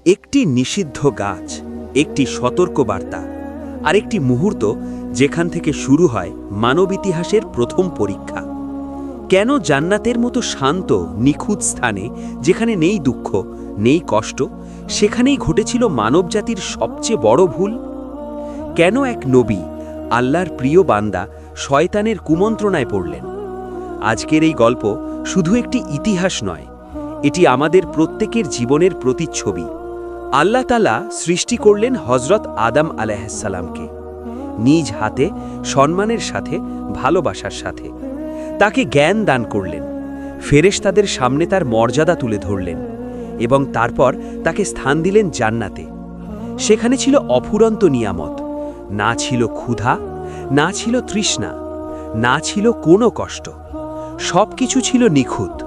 একটি নিষিদ্ধ গাছ, একটি সতর্কবার্তা, আর একটি মুহূর্ত যেখান থেকে শুরু হয় মানব ইতিহাসের প্রথম পরীক্ষা। কেন জান্নাতের মতো শান্ত নিখুঁত স্থানে, যেখানে নেই দুঃখ নেই কষ্ট, সেখানেই ঘটেছিল মানবজাতির সবচেয়ে বড় ভুল? কেন এক নবী, আল্লাহর প্রিয় বান্দা, শয়তানের কুমন্ত্রণায় পড়লেন? আজকের এই গল্প শুধু একটি ইতিহাস নয়, এটি আমাদের প্রত্যেকের জীবনের প্রতিচ্ছবি। আল্লাহ তাআলা সৃষ্টি করলেন হযরত আদম আলাইহিসসালামকে নিজ হাতে, সম্মানের সাথে, ভালোবাসার সাথে। তাকে জ্ঞান দান করলেন, ফেরেশতাদের সামনে তার মর্যাদা তুলে ধরলেন এবং তারপর তাকে স্থান দিলেন জান্নাতে। সেখানে ছিল অফুরন্ত নিয়ামত, না ছিল ক্ষুধা, না ছিল তৃষ্ণা, না ছিল কোনো কষ্ট, সব কিছু ছিল নিখুঁত।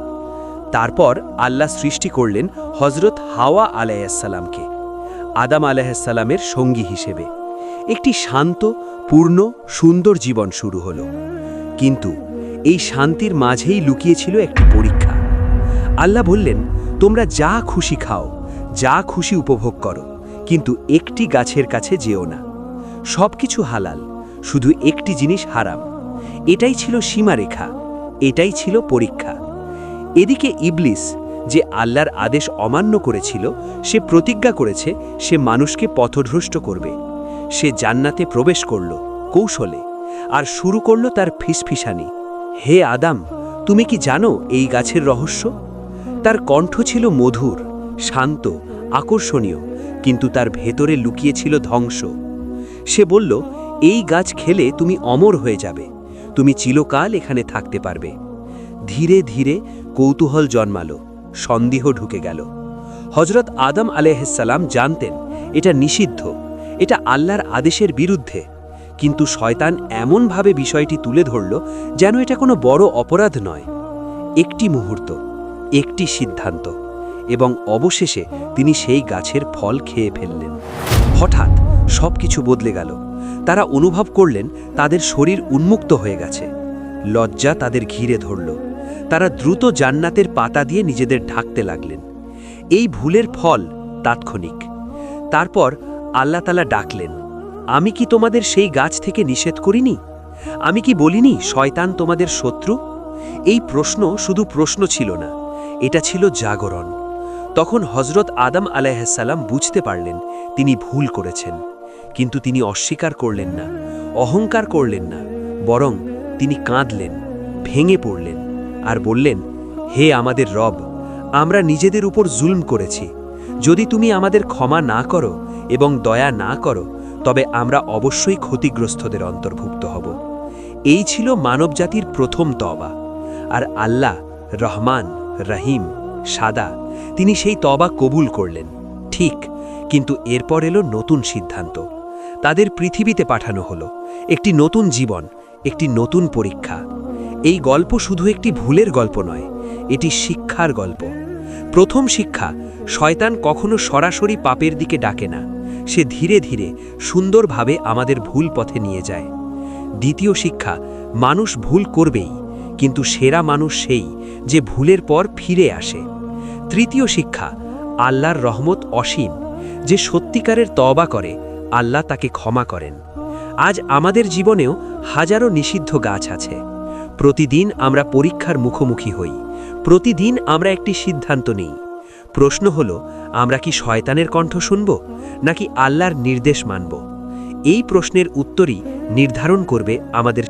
তারপর আল্লাহ সৃষ্টি করলেন হযরত হাওয়া আলাইহিসসালামকে আদম আলাইহিসসালামের সঙ্গী হিসেবে। একটি শান্ত, পূর্ণ, সুন্দর জীবন শুরু হলো। কিন্তু এই শান্তির মাঝেই লুকিয়েছিল একটি পরীক্ষা। আল্লাহ বললেন, তোমরা যা খুশি খাও, যা খুশি উপভোগ করো, কিন্তু একটি গাছের কাছে যেও না। সব কিছু হালাল, শুধু একটি জিনিস হারাম। এটাই ছিল সীমারেখা, এটাই ছিল পরীক্ষা। এদিকে ইবলিস, যে আল্লাহর আদেশ অমান্য করেছিল, সে প্রতিজ্ঞা করেছে সে মানুষকে পথভ্রষ্ট করবে। সে জান্নাতে প্রবেশ করল কৌশলে, আর শুরু করল তার ফিসফিসানি। হে আদম, তুমি কি জানো এই গাছের রহস্য? তার কণ্ঠ ছিল মধুর, শান্ত, আকর্ষণীয়, কিন্তু তার ভেতরে লুকিয়েছিল ধ্বংস। সে বলল, এই গাছ খেলে তুমি অমর হয়ে যাবে, তুমি চিরকাল এখানে থাকতে পারবে। ধীরে ধীরে কৌতূহল জন্মালো, সন্দেহ ঢুকে গেল। হযরত আদম আলাইহিসসালাম জানতেন এটা নিষিদ্ধ, এটা আল্লাহর আদেশের বিরুদ্ধে, কিন্তু শয়তান এমনভাবে বিষয়টি তুলে ধরল যেন এটা কোনো বড় অপরাধ নয়। একটি মুহূর্ত, একটি সিদ্ধান্ত, এবং অবশেষে তিনি সেই গাছের ফল খেয়ে ফেললেন। হঠাৎ সবকিছু বদলে গেল। তারা অনুভব করলেন তাদের শরীর উন্মুক্ত হয়ে গেছে। লজ্জা তাদের ঘিরে ধরল। তারা দ্রুত জান্নাতের পাতা দিয়ে নিজেদের ঢাকতে লাগলেন। এই ভুলের ফল তাৎক্ষণিক। তারপর আল্লাহ তাআলা ডাকলেন, আমি কি তোমাদের সেই গাছ থেকে নিষেধ করিনি? আমি কি বলিনি শয়তান তোমাদের শত্রু? এই প্রশ্ন শুধু প্রশ্ন ছিল না, এটা ছিল জাগরণ। তখন হযরত আদম আলাইহিসসালাম বুঝতে পারলেন তিনি ভুল করেছেন, কিন্তু তিনি অস্বীকার করলেন না, অহংকার করলেন না, বরং তিনি কাঁদলেন, ভেঙে পড়লেন আর বললেন, হে আমাদের রব, আমরা নিজেদের উপর জুলম করেছি। যদি তুমি আমাদের ক্ষমা না করো এবং দয়া না করো, তবে আমরা অবশ্যই ক্ষতিগ্রস্তদের অন্তর্ভুক্ত হব। এই ছিল মানবজাতির প্রথম তওবা। আর আল্লাহ রহমান, রহিম, সাদা, তিনি সেই তওবা কবুল করলেন। ঠিক, কিন্তু এরপর এলো নতুন সিদ্ধান্ত। তাদের পৃথিবীতে পাঠানো হলো একটি নতুন জীবন, একটি নতুন পরীক্ষা। এই গল্প শুধু একটি ভুলের গল্প নয়, এটি শিক্ষার গল্প। প্রথম শিক্ষা, শয়তান কখনো সরাসরি পাপের দিকে ডাকে না, সে ধীরে ধীরে সুন্দরভাবে আমাদের ভুল পথে নিয়ে যায়। দ্বিতীয় শিক্ষা, মানুষ ভুল করবেই, কিন্তু সেরা মানুষ সেই যে ভুলের পর ফিরে আসে। তৃতীয় শিক্ষা, আল্লাহর রহমত অসীম, যে সত্যিকারের তওবা করে আল্লাহ তাকে ক্ষমা করেন। আজ আমাদের জীবনেও হাজারো নিষিদ্ধ গাছ আছে। প্রতিদিন আমরা পরীক্ষার মুখোমুখি হই, প্রতিদিন আমরা একটি সিদ্ধান্ত নিই। প্রশ্ন হলো, আমরা কি শয়তানের কণ্ঠ শুনব নাকি আল্লাহর নির্দেশ মানব? এই প্রশ্নের উত্তরই নির্ধারণ করবে আমাদের